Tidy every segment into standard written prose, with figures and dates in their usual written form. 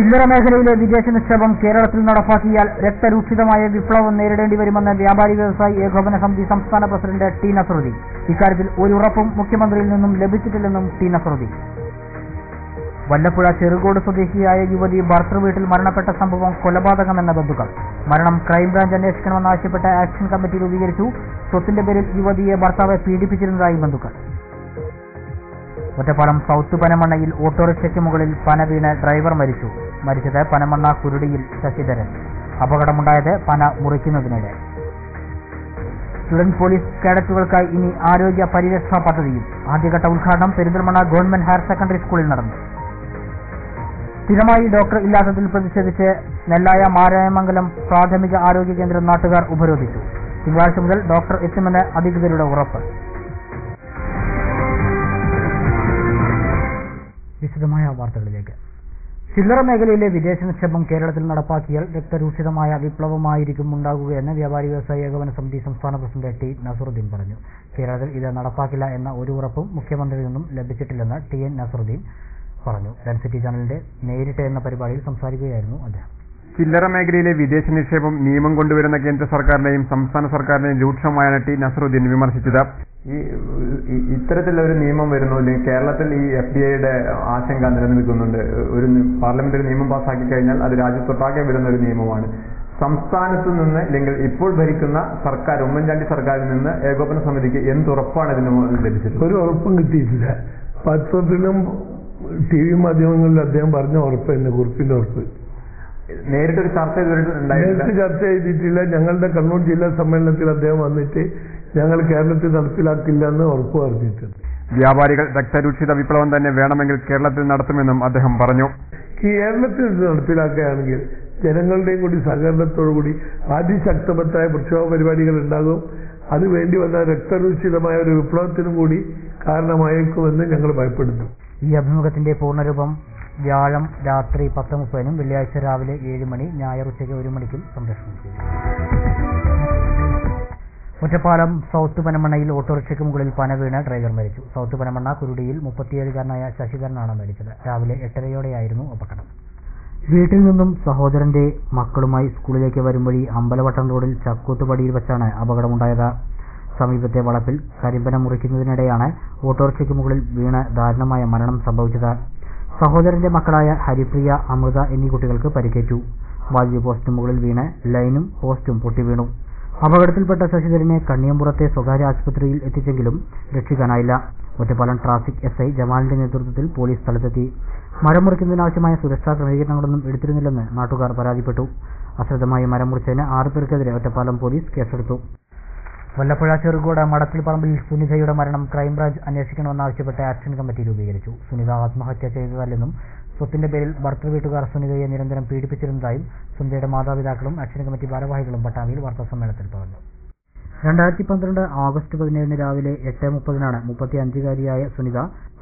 ചില്ലറ മേഖലയിലെ വിദേശ നിക്ഷേപം കേരളത്തിൽ നടപ്പാക്കിയാൽ രക്തരൂക്ഷിതമായ വിപ്ലവം നേരിടേണ്ടി വരുമെന്ന് വ്യാപാരി വ്യവസായി ഏകോപന സമിതി സംസ്ഥാന പ്രസിഡന്റ് ടി നസറുദ്ദീൻ. ഇക്കാര്യത്തിൽ ഒരു ഉറപ്പും മുഖ്യമന്ത്രിയിൽ നിന്നും ലഭിച്ചിട്ടില്ലെന്നും ടി നസറുദ്ദീൻ. വല്ലപ്പുഴ ചെറുകോട് സ്വദേശിയായ യുവതി ഭർത്തൃവീട്ടിൽ മരണപ്പെട്ട സംഭവം കൊലപാതകമെന്ന ബന്ധുക്കൾ. മരണം ക്രൈംബ്രാഞ്ച് അന്വേഷിക്കണമെന്നാവശ്യപ്പെട്ട ആക്ഷൻ കമ്മിറ്റി രൂപീകരിച്ചു. സ്വത്തിന്റെ പേരിൽ യുവതിയെ ഭർത്താവ് പീഡിപ്പിച്ചിരുന്നതായി ബന്ധുക്കൾ. ഒറ്റപ്പാലം സൗത്ത് പനമണ്ണയിൽ ഓട്ടോറിക്ഷയ്ക്ക് മുകളിൽ പന വീണ് ഡ്രൈവർ മരിച്ചു. മരിച്ചത് പനമണ്ണ കുരുടിയിൽ ശശിധരൻ. അപകടമുണ്ടായത് പന മുറിക്കുന്നതിനിടെ. സ്റ്റുഡന്റ് പോലീസ് കേഡറ്റുകൾക്കായി ഇനി ആരോഗ്യ പരിരക്ഷാ പദ്ധതിയും. ആദ്യഘട്ട ഉദ്ഘാടനം പെരിന്തൽമണ്ണ ഗവൺമെന്റ് ഹയർ സെക്കൻഡറി സ്കൂളിൽ നടന്നു. സ്ഥിരമായി ഡോക്ടർ ഇല്ലാത്തതിൽ പ്രതിഷേധിച്ച് നെല്ലായ മാരായമംഗലം പ്രാഥമിക ആരോഗ്യ കേന്ദ്രം നാട്ടുകാർ ഉപരോധിച്ചു. തിങ്കളാഴ്ച മുതൽ ഡോക്ടർ എത്തുമെന്ന് അധികൃതരുടെ ഉറപ്പ്. വിശദമായ വാർത്തകളിലേക്ക്. ചില്ലറ മേഖലയിലെ വിദേശ നിക്ഷേപം കേരളത്തിൽ നടപ്പാക്കിയാൽ രക്തരൂക്ഷിതമായ വിപ്ലവമായിരിക്കും ഉണ്ടാകുകയെന്ന് വ്യാപാരി വ്യവസായി ഏകോപന സമിതി സംസ്ഥാന പ്രസിഡന്റ് ടി നസറുദ്ദീൻ പറഞ്ഞു. കേരളത്തിൽ ഇത് നടപ്പാക്കില്ല എന്ന ഒരു ഉറപ്പും മുഖ്യമന്ത്രിയിൽ നിന്നും ലഭിച്ചിട്ടില്ലെന്ന് ടി എൻ നസറുദ്ദീൻ പറഞ്ഞു. ഡെൻസിറ്റി ചാനലിന്റെ നേരിട്ട് എന്ന പരിപാടിയിൽ സംസാരിക്കുകയായിരുന്നു അദ്ദേഹം. ചില്ലറ മേഖലയിലെ വിദേശ നിക്ഷേപം നിയമം കൊണ്ടുവരുന്ന കേന്ദ്ര സർക്കാരിനെയും സംസ്ഥാന സർക്കാരിനെയും രൂക്ഷമായാണ് ടി നസറുദ്ദീൻ വിമർശിച്ചത്. ഇത്തരത്തിലുള്ള ഒരു നിയമം വരുന്നു, കേരളത്തിൽ ഈ FDIയുടെ ആശങ്ക നിലനിൽക്കുന്നുണ്ട്. ഒരു പാർലമെന്ററി നിയമം പാസ്സാക്കി കഴിഞ്ഞാൽ അത് രാജ്യത്തൊട്ടാകെ വരുന്ന ഒരു നിയമമാണ്. സംസ്ഥാനത്ത് നിന്ന് അല്ലെങ്കിൽ ഇപ്പോൾ ഭരിക്കുന്ന സർക്കാർ, ഉമ്മൻചാണ്ടി സർക്കാരിൽ നിന്ന് ഏകോപന സമിതിക്ക് എന്തുറപ്പാണ് ഇതിന് ലഭിച്ചത്? ഒരു ഉറപ്പും കിട്ടിയിട്ടില്ല. പത്രത്തിലും TV മാധ്യമങ്ങളിലും അദ്ദേഹം പറഞ്ഞ ഉറപ്പ് തന്നെ, കുറിപ്പിന്റെ ഉറപ്പ്. നേരിട്ടൊരു ചർച്ച നേരിട്ട് ചർച്ച ചെയ്തിട്ടില്ല. ഞങ്ങളുടെ കണ്ണൂർ ജില്ലാ സമ്മേളനത്തിൽ അദ്ദേഹം വന്നിട്ട് ഞങ്ങൾ കേരളത്തിൽ നടപ്പിലാക്കില്ല എന്ന് ഉറപ്പ് പറഞ്ഞിട്ടുണ്ട്. വ്യാപാരികൾ രക്തരൂക്ഷിത വിപ്ലവം തന്നെ വേണമെങ്കിൽ കേരളത്തിൽ നടത്തുമെന്നും അദ്ദേഹം പറഞ്ഞു. കേരളത്തിൽ നടപ്പിലാക്കുകയാണെങ്കിൽ ജനങ്ങളുടെയും കൂടി സഹകരണത്തോടുകൂടി അതിശക്തമായ പ്രക്ഷോഭ പരിപാടികൾ ഉണ്ടാകും. അത് വേണ്ടി വന്ന രക്തരൂക്ഷിതമായ ഒരു വിപ്ലവത്തിനും കൂടി കാരണമായേക്കുമെന്ന് ഞങ്ങൾ ഭയപ്പെടുന്നു. ഈ അഭിമുഖത്തിന്റെ പൂർണ്ണരൂപം വ്യാഴം രാത്രി 10:30 വെള്ളിയാഴ്ച രാവിലെ 7 മണി, ഞായർ ഉച്ചയ്ക്ക് 1 മണിക്കും സംപ്രേഷണം ചെയ്യും. ഒറ്റപ്പാലം സൗത്ത് പനമണ്ണയിൽ ഓട്ടോറിക്ഷയ്ക്ക് മുകളിൽ പന വീണ് ഡ്രൈവർ മരിച്ചു. സൗത്ത് പനമണ്ണ കുരുടിയിൽ 37-കാരനായ ശശിധരനാണ് മരിച്ചത്. രാവിലെ 8:30യോടെയായിരുന്നു അപകടം. വീട്ടിൽ നിന്നും സഹോദരന്റെ മക്കളുമായി സ്കൂളിലേക്ക് വരും വഴി അമ്പലവട്ടം റോഡിൽ ചക്കൂത്തുപടിയിൽ വെച്ചാണ് അപകടമുണ്ടായത്. സമീപത്തെ വളപ്പിൽ കരിമ്പന മുറിക്കുന്നതിനിടെയാണ് ഓട്ടോറിക്ഷയ്ക്ക് മുകളിൽ വീണ് ദാരുണമായ മരണം സംഭവിച്ചത്. സഹോദരന്റെ മക്കളായ ഹരിപ്രിയ, അമൃത എന്നീ കുട്ടികൾക്ക് പരിക്കേറ്റു. വൈദ്യുതി പോസ്റ്റിന് മുകളിൽ വീണ് ലൈനും പോസ്റ്റും പൊട്ടിവീണു. അപകടത്തിൽപ്പെട്ട ശശിധരനെ കണ്ണിയമ്പുറത്തെ സ്വകാര്യ ആശുപത്രിയിൽ എത്തിച്ചെങ്കിലും രക്ഷിക്കാനായില്ല. ഒറ്റപ്പാലം ട്രാഫിക് SI ജമാലിന്റെ നേതൃത്വത്തിൽ പോലീസ് സ്ഥലത്തെത്തി. മരം മുറിക്കുന്നതിനാവശ്യമായ സുരക്ഷാ ക്രമീകരണങ്ങളൊന്നും എടുത്തിരുന്നില്ലെന്ന് നാട്ടുകാർ പരാതിപ്പെട്ടു. അശ്രദ്ധമായി മരം മുറിച്ചതിന് 6 പേർക്കെതിരെ ഒറ്റപ്പാലം പോലീസ് കേസെടുത്തു. വല്ലപ്പുഴ ചെറുകോട് മടത്തിൽ പറമ്പിൽ സുനിതയുടെ മരണം ക്രൈംബ്രാഞ്ച് അന്വേഷിക്കണമെന്നാവശ്യപ്പെട്ട് ആക്ഷൻ കമ്മിറ്റി രൂപീകരിച്ചു. സുനിത ആത്മഹത്യ ചെയ്തതല്ലെന്നും സ്വത്തിന്റെ പേരിൽ ഭർത്തൃവീട്ടുകാർ സുനിതയെ നിരന്തരം പീഡിപ്പിച്ചിരുന്നതായും സുനിതയുടെ മാതാപിതാക്കളും ആക്ഷൻ കമ്മിറ്റി ഭാരവാഹികളും പട്ടാമ്പിയിൽ വാർത്താസമ്മേളനത്തിൽ പറഞ്ഞു. 2012 ഓഗസ്റ്റ് 17 രാവിലെ 8:30 35-കാരിയായ സുനിത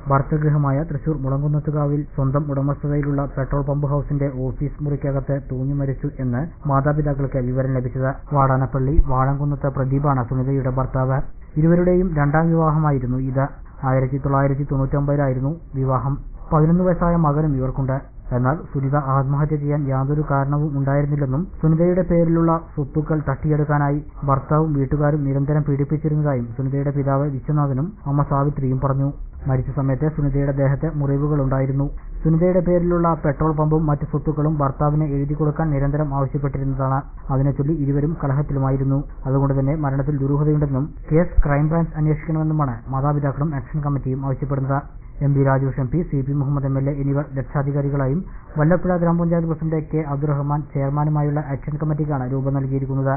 ഭർത്തൃഗൃഹമായ തൃശൂർ മുളങ്കുന്നത്തുകാവിൽ സ്വന്തം ഉടമസ്ഥതയിലുള്ള പെട്രോൾ പമ്പ് ഹൌസിന്റെ ഓഫീസ് മുറിക്കകത്ത് തൂങ്ങി മരിച്ചു എന്ന് മാതാപിതാക്കൾക്ക് വിവരം ലഭിച്ചത്. വാടാനപ്പള്ളി വാഴംകുന്നത്ത് പ്രദീപാണ് സുനിതയുടെ ഭർത്താവ്. ഇരുവരുടെയും 2ാം വിവാഹമായിരുന്നു ഇത്. 1999 വിവാഹം. 11 വയസ്സായ മകനും ഇവർക്കുണ്ട്. എന്നാൽ സുനിത ആത്മഹത്യ ചെയ്യാൻ യാതൊരു കാരണവും ഉണ്ടായിരുന്നില്ലെന്നും സുനിതയുടെ പേരിലുള്ള സ്വത്തുക്കൾ തട്ടിയെടുക്കാനായി ഭർത്താവും വീട്ടുകാരും നിരന്തരം പീഡിപ്പിച്ചിരുന്നതായും സുനിതയുടെ പിതാവ് വിശ്വനാഥനും അമ്മ സാവിത്രിയും പറഞ്ഞു. മരിച്ച സമയത്ത് സുനിതയുടെ ദേഹത്ത് മുറിവുകളുണ്ടായിരുന്നു. സുനിതയുടെ പേരിലുള്ള പെട്രോൾ പമ്പും മറ്റ് സ്വത്തുക്കളും ഭർത്താവിന് എഴുതി കൊടുക്കാൻ നിരന്തരം ആവശ്യപ്പെട്ടിരുന്നതാണ്. അതിനെച്ചൊല്ലി ഇരുവരും കലഹത്തിലുമായിരുന്നു. അതുകൊണ്ട് തന്നെ മരണത്തിൽ ദുരൂഹതയുണ്ടെന്നും കേസ് ക്രൈംബ്രാഞ്ച് അന്വേഷിക്കണമെന്നുമാണ് മാതാപിതാക്കളും ആക്ഷൻ കമ്മിറ്റിയും ആവശ്യപ്പെടുന്നത്. MP Raju MP, CP Muhammad MLA എന്നിവർ രക്ഷാധികാരികളായും Vallappuzha grama panchayat president K Abdurahman ചെയർമാനുമായുള്ള action കമ്മിറ്റിക്കാണ് രൂപം നൽകിയിരിക്കുന്നത്.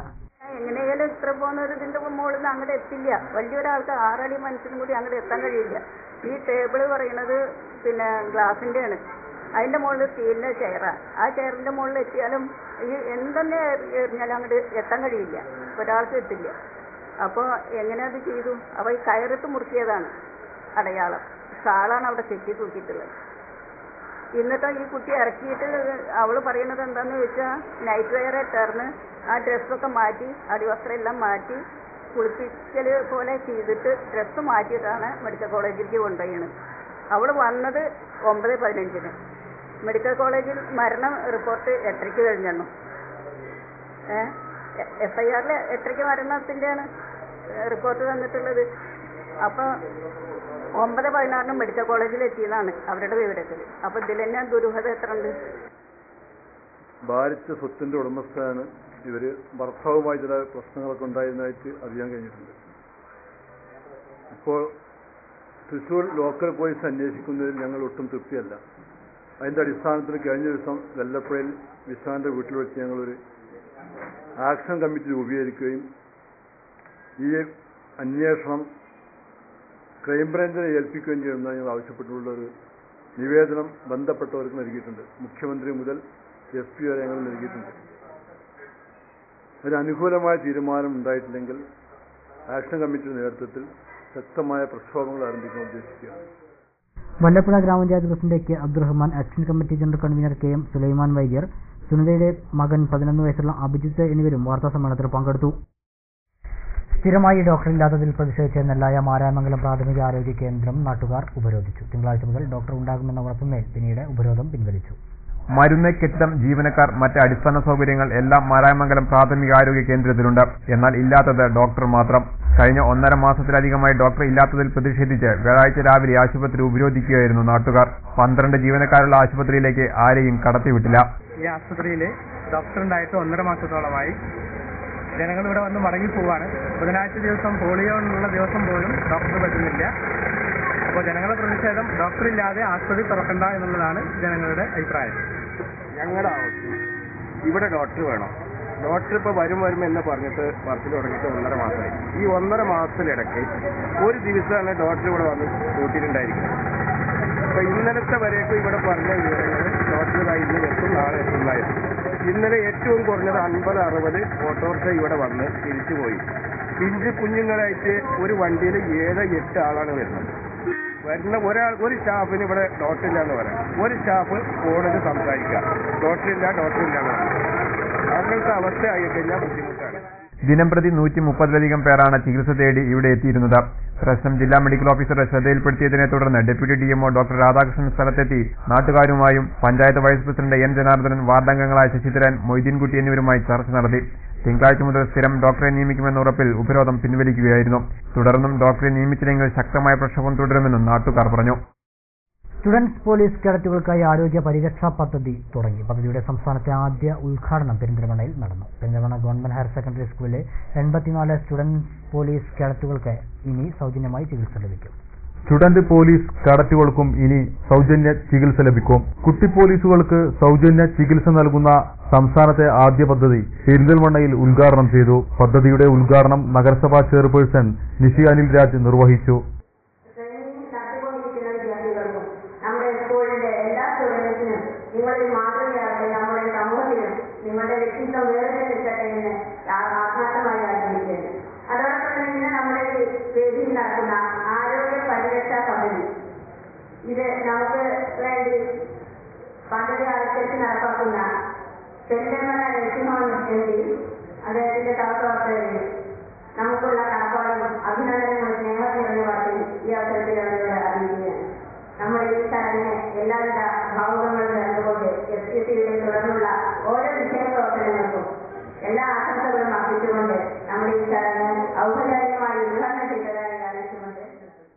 എങ്ങനെയാലും ഇത്ര പോകുന്നതിന്റെ മുകളിൽ അങ്ങോട്ട് എത്തില്ല. വലിയൊരാൾക്ക് 6 അടി മനുഷ്യനും കൂടി അങ്ങോട്ട് എത്താൻ കഴിയില്ല. ഈ ടേബിള് പറയുന്നത് ഗ്ലാസിന്റെ ആണ്. അതിന്റെ മുകളിൽ സ്റ്റീലിന്റെ ചെയറാണ്. ആ ചെയറിന്റെ മുകളിൽ എത്തിയാലും ഈ എന്തെന്നെ എറിഞ്ഞാലും അങ്ങോട്ട് എത്താൻ കഴിയില്ല. ഒരാൾക്ക് എത്തില്ല. അപ്പോൾ എങ്ങനെ അത് ചെയ്തു? അപ്പോൾ ഈ കയറിട്ട് മുറുക്കിയതാണ് അടയാളം. ഷാളാണ് അവിടെ കെട്ടി തൂക്കിയിട്ടുള്ളത്. എന്നിട്ട് ഈ കുട്ടി ഇറക്കിയിട്ട് അവൾ പറയുന്നത് എന്താണെന്ന് വെച്ചാൽ നൈറ്റ് വെയർ ഇട്ടറിഞ്ഞ് ആ ഡ്രസ്സൊക്കെ മാറ്റി, അടിവസ്ത്രം എല്ലാം മാറ്റി കുളിപ്പിക്കൽ പോലെ ചെയ്തിട്ട് ഡ്രസ്സ് മാറ്റിയിട്ടാണ് മെഡിക്കൽ കോളേജിലേക്ക് കൊണ്ടുപോയത്. അവൾ വന്നത് 9:15. മെഡിക്കൽ കോളേജിൽ മരണം റിപ്പോർട്ട് 8:30 കഴിഞ്ഞു. FIR 8:30 മരണത്തിൻ്റെയാണ് റിപ്പോർട്ട് തന്നിട്ടുള്ളത്. അപ്പോൾ 9:16 മെഡിക്കൽ കോളേജിൽ എത്തിയതാണ് അവരുടെ വിവരത്തിൽ. അപ്പോൾ ഇതിൽ തന്നെ ദുരൂഹത എത്ര ഉണ്ട്? ഭാരിച്ച സ്വത്തിന്റെ ഉടമസ്ഥയാണ് ഇവർ. ഭർത്താവുമായി ചില പ്രശ്നങ്ങളൊക്കെ ഉണ്ടായിരുന്നതായിട്ട് അറിയാൻ കഴിഞ്ഞിട്ടുണ്ട്. ഇപ്പോൾ തൃശ്ശൂർ ലോക്കൽ പോലീസ് അന്വേഷിക്കുന്നതിൽ ഞങ്ങൾ ഒട്ടും തൃപ്തിയല്ല. അതിൻ്റെ അടിസ്ഥാനത്തിൽ കഴിഞ്ഞ ദിവസം വെല്ലപ്പുഴയിൽ വിശാന്റെ വീട്ടിൽ വെച്ച് ഞങ്ങളൊരു ആക്ഷൻ കമ്മിറ്റി രൂപീകരിക്കുകയും ഈ അന്വേഷണം ക്രൈംബ്രാഞ്ചിനെ ഏൽപ്പിക്കുകയും ചെയ്യുമെന്ന് ഞങ്ങൾ ആവശ്യപ്പെട്ടുള്ളൊരു നിവേദനം ബന്ധപ്പെട്ടവർക്ക് നൽകിയിട്ടുണ്ട്. മുഖ്യമന്ത്രി മുതൽ SP വരെ ഞങ്ങൾ നൽകിയിട്ടുണ്ട്. ഒരു അനുകൂലമായ തീരുമാനം ഉണ്ടായിട്ടില്ലെങ്കിൽ ആക്ഷൻ കമ്മിറ്റിയുടെ നേതൃത്വത്തിൽ ശക്തമായ പ്രക്ഷോഭങ്ങൾ ആരംഭിക്കാൻ ഉദ്ദേശിക്കുകയാണ്. Vallappuzha grama panchayat president K Abdurahman, action committee general convener KM Sulaiman Vaidyar, സുനിതയുടെ മകൻ 11 വയസ്സുള്ള അഭിജിത്ത് എന്നിവരും വാർത്താസമ്മേളനത്തിൽ പങ്കെടുത്തു. സ്ഥിരമായി ഡോക്ടറില്ലാത്തതിൽ പ്രതിഷേധിച്ച് നെല്ലായ മാരായമംഗലം പ്രാഥമിക ആരോഗ്യ കേന്ദ്രം നാട്ടുകാർ ഉപരോധിച്ചു. തിങ്കളാഴ്ച മുതൽ ഡോക്ടർ ഉണ്ടാകുമെന്ന ഉറപ്പുമേൽ പിന്നീട് ഉപരോധം പിൻവലിച്ചു. മരുന്ന്, കെട്ടിടം, ജീവനക്കാർ, മറ്റ് അടിസ്ഥാന സൗകര്യങ്ങൾ എല്ലാം മാരായമംഗലം പ്രാഥമികാരോഗ്യ കേന്ദ്രത്തിലുണ്ട്. എന്നാൽ ഇല്ലാത്തത് ഡോക്ടർ മാത്രം. കഴിഞ്ഞ 1.5 മാസത്തിലധികമായി ഡോക്ടർ ഇല്ലാത്തതിൽ പ്രതിഷേധിച്ച് വ്യാഴാഴ്ച രാവിലെ ആശുപത്രി ഉപരോധിക്കുകയായിരുന്നു നാട്ടുകാർ. 12 ജീവനക്കാരുള്ള ആശുപത്രിയിലേക്ക് ആരെയും കടത്തിവിട്ടില്ല. ഈ ആശുപത്രിയിൽ ഡോക്ടറുണ്ടായിട്ട് 1.5 മാസത്തോളമായി. ജനങ്ങൾ ഇവിടെ വന്ന് മടങ്ങിപ്പോവാണ്. ബുധനാഴ്ച ദിവസം പോളിയോ ഉള്ള ദിവസം പോലും ഡോക്ടർ പറ്റുന്നില്ല. അപ്പോൾ ജനങ്ങളുടെ പ്രതിഷേധം ഡോക്ടറില്ലാതെ ആശുപത്രി തുറക്കണ്ട എന്നുള്ളതാണ് ജനങ്ങളുടെ അഭിപ്രായം. ഞങ്ങളുടെ ആവശ്യം ഇവിടെ ഡോക്ടർ വേണം. ഡോക്ടർ ഇപ്പോൾ വരുമ്പോൾ എന്ന് പറഞ്ഞിട്ട് വർക്കിൽ തുടങ്ങിയിട്ട് 1.5 മാസമായി. ഈ 1.5 മാസത്തിലിടയ്ക്ക് ഒരു ദിവസമാണ് ഡോക്ടർ ഇവിടെ വന്ന് കൂട്ടിയിട്ടുണ്ടായിരിക്കുന്നത്. അപ്പോൾ ഇന്നലത്തെ വരേക്കും ഇവിടെ പറഞ്ഞ വിവരങ്ങൾ ഡോക്ടർ ഇന്ന് എത്തും, നാളെ എത്തുന്നതായിരുന്നു. ഇന്നലെ ഏറ്റവും കുറഞ്ഞത് 50-60 ഓട്ടോറിക്ഷ ഇവിടെ വന്ന് തിരിച്ചുപോയി. പിഞ്ച് കുഞ്ഞുങ്ങളായിട്ട് ഒരു വണ്ടിയിൽ 7-8 ആളാണ് വരുന്നത്. ഒരു സ്റ്റാഫിന് ഇവിടെ ഡോക്ടറില്ല എന്ന് പറയാം. ഒരു സ്റ്റാഫ് ഫോണിൽ സംസാരിക്കുക, ഡോക്ടറില്ല എന്ന് പറയാം. അങ്ങനത്തെ അവസ്ഥയായി കഴിഞ്ഞാൽ ബുദ്ധിമുട്ടാണ്. ദിനംപ്രതി 130-ലധികം പേരാണ് ചികിത്സ തേടി ഇവിടെ എത്തിയിരുന്നത്. പ്രശ്നം ജില്ലാ മെഡിക്കൽ ഓഫീസറുടെ ശ്രദ്ധയിൽപ്പെടുത്തിയതിനെ തുടർന്ന് ഡെപ്യൂട്ടി DMO ഡോക്ടർ രാധാകൃഷ്ണൻ സ്ഥലത്തെത്തി നാട്ടുകാരുമായും panchayat vice president N Janardhanan, വാർഡംഗങ്ങളായ ശശിധരൻ, മൊയ്തീൻകുട്ടി എന്നിവരുമായി ചർച്ച നടത്തി. തിങ്കളാഴ്ച മുതൽ സ്ഥിരം ഡോക്ടറെ നിയമിക്കുമെന്ന ഉറപ്പിൽ ഉപരോധം പിൻവലിക്കുകയായിരുന്നു. തുടർന്നും ഡോക്ടറെ നിയമിച്ചില്ലെങ്കിൽ ശക്തമായ പ്രക്ഷോഭം തുടരുമെന്നും നാട്ടുകാർ പറഞ്ഞു. സ്റ്റുഡൻസ് പോലീസ് കേഡറ്റുകൾക്കായി ആരോഗ്യ പരിരക്ഷാ പദ്ധതി തുടങ്ങി. പദ്ധതിയുടെ സംസ്ഥാനത്തെ ആദ്യ ഉദ്ഘാടനം പെരിന്തൽമണ്ണയിൽ നടന്നു. പെരിന്തൽമണ്ണ ഗവൺമെന്റ് ഹയർ സെക്കൻഡറി സ്കൂളിലെ 84 സ്റ്റുഡൻസ് പോലീസ് കേഡറ്റുകൾക്ക് ഇനി സൗജന്യമായി ചികിത്സ ലഭിക്കും. സ്റ്റുഡന്റ് പോലീസ് കേഡറ്റുകൾക്കും ഇനി സൗജന്യ ചികിത്സ ലഭിക്കും. കുട്ടി പോലീസുകൾക്ക് സൗജന്യ ചികിത്സ നൽകുന്ന സംസ്ഥാനത്തെ ആദ്യ പദ്ധതി പെരിന്തൽമണ്ണയിൽ ഉദ്ഘാടനം ചെയ്തു. പദ്ധതിയുടെ ഉദ്ഘാടനം നഗരസഭാ ചെയർപേഴ്സൺ നിഷി അനിൽ രാജ് നിർവഹിച്ചു. നിങ്ങളുടെ മാതൃകയാകട്ടെ, നമ്മുടെ സമൂഹത്തിലും നിങ്ങളുടെ വ്യക്തിത്വം വേറിട്ടെടുക്കട്ടെ എന്ന് ആത്മാർത്ഥമായി ആഗ്രഹിക്കുന്നു. അതോടൊപ്പം തന്നെ നമ്മുടെ വേദിയിൽ നടക്കുന്ന ആരോഗ്യ പരിരക്ഷാ പദ്ധതി, ഇത് നമുക്ക് വേണ്ടി പദ്ധതി ആവശ്യത്തിൽ നടപ്പാക്കുന്ന പെരിന്തൽമണ്ണ നഴ്സിംഗ് ഹോം MD അദ്ദേഹത്തിന്റെ സഹപ്രവർത്തകരും നമുക്കുള്ള കടപ്പാടും അഭിനന്ദനങ്ങളും സ്നേഹം നിറഞ്ഞ വാർത്തയിൽ ഈ അവസരത്തിൽ അവരോട് അറിയിക്കുകയാണ്. നമ്മുടെ ഈ ചടങ്ങിന് എല്ലാവിധ ഭാവുകങ്ങളും നേർന്നുകൊണ്ട് FCCയുടെ തുടർന്നുള്ള ഓരോ വിഷയ പ്രവർത്തനങ്ങൾക്കും എല്ലാ ആശംസകളും അർപ്പിച്ചുകൊണ്ട് നമ്മുടെ ഈ ചടങ്ങ് ഔപചാരികമായി ഉദ്ഘാടനം ചെയ്തതായി അറിയിച്ചുകൊണ്ട്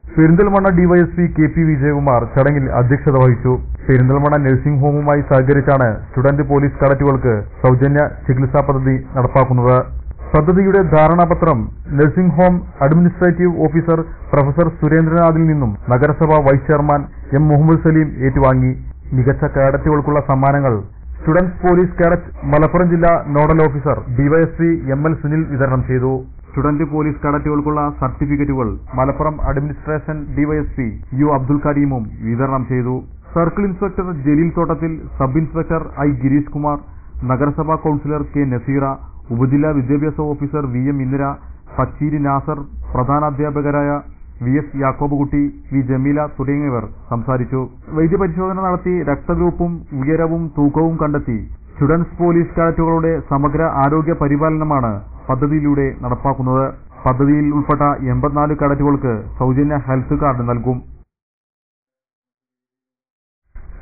പെരിന്തൽമണ്ണ DYSP KP വിജയകുമാർ ചടങ്ങിൽ അധ്യക്ഷത വഹിച്ചു. പെരിന്തൽമണ്ണ നഴ്സിംഗ് ഹോമുമായി സഹകരിച്ചാണ് സ്റ്റുഡന്റ് പോലീസ് കേഡറ്റുകൾക്ക് സൗജന്യ ചികിത്സാ പദ്ധതി നടപ്പാക്കുന്നത്. പദ്ധതിയുടെ ധാരണാപത്രം nursing home administrative officer professor സുരേന്ദ്രനാഥിൽ നിന്നും നഗരസഭാ vice chairman M Muhammad Saleem ഏറ്റുവാങ്ങി. മികച്ച കേഡറ്റുകൾക്കുള്ള സമ്മാനങ്ങൾ സ്റ്റുഡൻസ് പോലീസ് കേഡറ്റ് മലപ്പുറം ജില്ലാ nodal officer DYSP ML Sunil വിതരണം ചെയ്തു. സ്റ്റുഡന്റ് പോലീസ് കേഡറ്റുകൾക്കുള്ള സർട്ടിഫിക്കറ്റുകൾ Malappuram administration DYSP U Abdul കരീമും വിതരണം ചെയ്തു. Circle inspector Jaleel Thottathil, sub inspector I Girish Kumar, നഗരസഭാ കൌൺസിലർ K നസീറ, ഉപജില്ലാ വിദ്യാഭ്യാസ ഓഫീസർ VM ഇന്ദിര, പച്ചീരി നാസർ, പ്രധാനാധ്യാപകരായ VS യാക്കോബുകുട്ടി, V ജമീല തുടങ്ങിയവർ സംസാരിച്ചു. വൈദ്യപരിശോധന നടത്തി രക്തഗ്രൂപ്പും ഉയരവും തൂക്കവും കണ്ടെത്തി സ്റ്റുഡൻസ് പോലീസ് കേഡറ്റുകളുടെ സമഗ്ര ആരോഗ്യ പരിപാലനമാണ് പദ്ധതിയിലൂടെ നടപ്പാക്കുന്നത്. പദ്ധതിയിൽ ഉൾപ്പെട്ട 84 കേഡറ്റുകൾക്ക് സൗജന്യ ഹെൽത്ത് കാർഡ് നൽകും.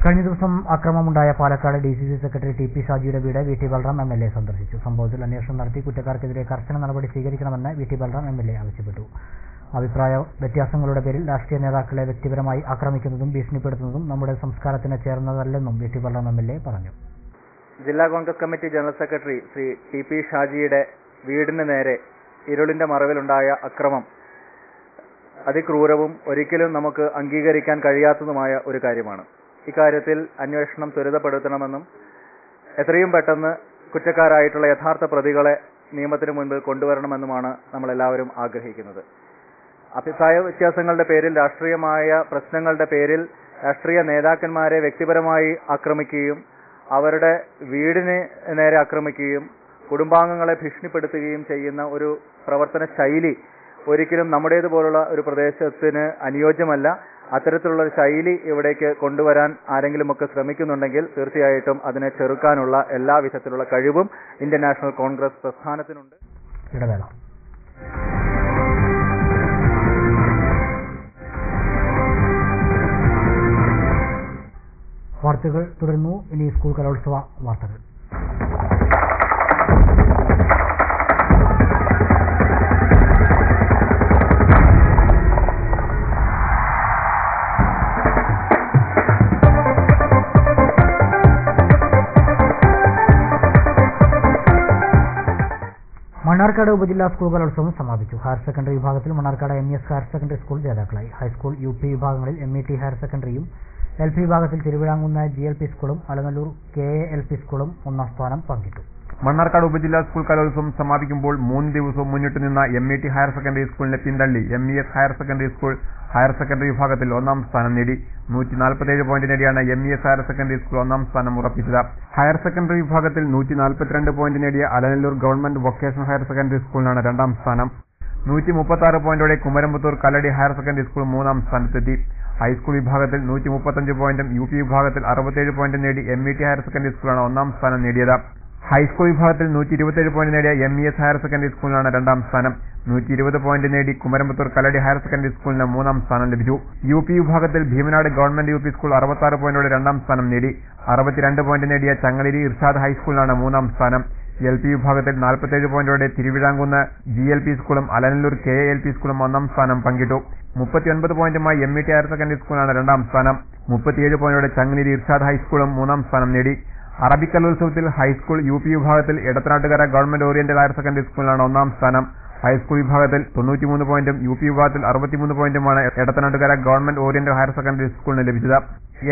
കഴിഞ്ഞ ദിവസം അക്രമമുണ്ടായ പാലക്കാട് DCC സെക്രട്ടറി TP ഷാജിയുടെ വീട് VT ബൽറാം MLA സന്ദർശിച്ചു. സംഭവത്തിൽ അന്വേഷണം നടത്തി കുറ്റക്കാർക്കെതിരെ കർശന നടപടി സ്വീകരിക്കണമെന്ന് VT ബൽറാം MLA ആവശ്യപ്പെട്ടു. അഭിപ്രായ വ്യത്യാസങ്ങളുടെ പേരിൽ രാഷ്ട്രീയ നേതാക്കളെ വ്യക്തിപരമായി ആക്രമിക്കുന്നതും ഭീഷണിപ്പെടുത്തുന്നതും നമ്മുടെ സംസ്കാരത്തിന് ചേർന്നതല്ലെന്നും VT ബൽറാം MLA പറഞ്ഞു. ജില്ലാ Congress committee general secretary Shri TP ഷാജിയുടെ വീടിന് നേരെ ഇരുളിന്റെ മറവിലുണ്ടായ അക്രമം അതിക്രൂരവും ഒരിക്കലും നമുക്ക് അംഗീകരിക്കാൻ കഴിയാത്തതുമായ ഒരു കാര്യമാണ്. ഇക്കാര്യത്തിൽ അന്വേഷണം ത്വരിതപ്പെടുത്തണമെന്നും എത്രയും പെട്ടെന്ന് കുറ്റക്കാരായിട്ടുള്ള യഥാർത്ഥ പ്രതികളെ നിയമത്തിന് മുൻപിൽ കൊണ്ടുവരണമെന്നുമാണ് നമ്മളെല്ലാവരും ആഗ്രഹിക്കുന്നത്. അഭിപ്രായ വ്യത്യാസങ്ങളുടെ പേരിൽ, രാഷ്ട്രീയമായ പ്രശ്നങ്ങളുടെ പേരിൽ രാഷ്ട്രീയ നേതാക്കന്മാരെ വ്യക്തിപരമായി ആക്രമിക്കുകയും അവരുടെ വീടിന് നേരെ ആക്രമിക്കുകയും കുടുംബാംഗങ്ങളെ ഭീഷണിപ്പെടുത്തുകയും ചെയ്യുന്ന ഒരു പ്രവർത്തന ശൈലി ഒരിക്കലും നമ്മുടേതുപോലുള്ള ഒരു പ്രദേശത്തിന് അനുയോജ്യമല്ല. അത്തരത്തിലുള്ള ഒരു ശൈലി ഇവിടേക്ക് കൊണ്ടുവരാൻ ആരെങ്കിലുമൊക്കെ ശ്രമിക്കുന്നുണ്ടെങ്കിൽ തീർച്ചയായിട്ടും അതിനെ ചെറുക്കാനുള്ള എല്ലാ വിധത്തിലുള്ള കഴിവും ഇന്ത്യൻ നാഷണൽ കോൺഗ്രസ് പ്രസ്ഥാനത്തിനുണ്ട്. വാർത്തകൾ തുടരുന്നു. ഇനി സ്കൂൾ കലോത്സവ വാർത്തകൾ. മണ്ണാർക്കാട് ഉപജില്ലാ സ്കൂൾ കലോത്സവം സമാപിച്ചു. ഹയർ സെക്കൻഡറി വിഭാഗത്തിൽ Mannarkkad MES higher secondary school ജേതാക്കളായി. ഹൈസ്കൂൾ UP വിഭാഗങ്ങളിൽ MET ഹയർ സെക്കൻഡറിയും LP വിഭാഗത്തിൽ തിരുവിഴാങ്കുന്ന് GLP സ്കൂളും അലനല്ലൂർ KALP സ്കൂളും ഒന്നാം സ്ഥാനം പങ്കിട്ടു. മണ്ണാർക്കാട് ഉപജില്ലാ സ്കൂൾ കലോത്സവം സമാപിക്കുമ്പോൾ 3 ദിവസവും മുന്നിട്ട് നിന്ന MET ഹയർ സെക്കൻഡറി സ്കൂളിനെ പിന്തള്ളി MES higher secondary school higher secondary വിഭാഗത്തിൽ ഒന്നാം സ്ഥാനം നേടി. 147 പോയിന്റ് നേടിയാണ് MES ഹയർ സെക്കൻഡറി സ്കൂൾ ഒന്നാം സ്ഥാനം ഉറപ്പിച്ചത്. ഹയർ സെക്കൻഡറി വിഭാഗത്തിൽ 142 പോയിന്റ് നേടിയ Alanallur government vocational higher secondary സ്കൂളിനാണ് രണ്ടാം സ്ഥാനം. 136 പോയിന്റോടെ Kumaramputhur Kalladi higher secondary school മൂന്നാം സ്ഥാനത്തെത്തി. ഹൈസ്കൂൾ വിഭാഗത്തിൽ 135 പോയിന്റും UP വിഭാഗത്തിൽ 67 പോയിന്റും നേടി MET ഹയർ സെക്കൻഡറി സ്കൂളാണ് ഒന്നാം സ്ഥാനം നേടിയത്. ഹൈസ്കൂൾ വിഭാഗത്തിൽ 127 പോയിന്റ് നേടിയ MES ഹയർ സെക്കൻഡറി സ്കൂളിനാണ് രണ്ടാം സ്ഥാനം. 120 പോയിന്റ് നേടി കുമരമ്പത്തൂർ കല്ലടി ഹയർ സെക്കൻഡറി സ്കൂളിന് മൂന്നാം സ്ഥാനം ലഭിച്ചു. UP വിഭാഗത്തിൽ ഭീമനാട് ഗവൺമെന്റ് UP സ്കൂൾ 66 പോയിന്റോടെ രണ്ടാം സ്ഥാനം നേടി. 62 പോയിന്റ് നേടിയ ചങ്ങലേരി ഇർഷാദ് ഹൈസ്കൂളിനാണ് മൂന്നാം സ്ഥാനം. LP വിഭാഗത്തിൽ 47 പോയിന്റോടെ തിരുവിഴാങ്കുന്ന് GLP സ്കൂളും അലനല്ലൂർ KALP സ്കൂളും ഒന്നാം സ്ഥാനം പങ്കിട്ടു. 39 പോയിന്റുമായി MET ഹയർ സെക്കൻഡറി സ്കൂളാണ് രണ്ടാം സ്ഥാനം. 37 പോയിന്റോടെ ചങ്ങലേരി ഇർഷാദ് ഹൈസ്കൂളും മൂന്നാം സ്ഥാനം നേടി. അറബിക് കലോത്സവത്തിൽ ഹൈസ്കൂൾ UP വിഭാഗത്തിൽ Edathanattukara government oriental higher secondary സ്കൂളിനാണ് ഒന്നാം സ്ഥാനം. ഹൈസ്കൂൾ വിഭാഗത്തിൽ 93 പോയിന്റും UP വിഭാഗത്തിൽ 63 പോയിന്റുമാണ് Edathanattukara government oriental higher secondary സ്കൂളിന് ലഭിച്ചത്.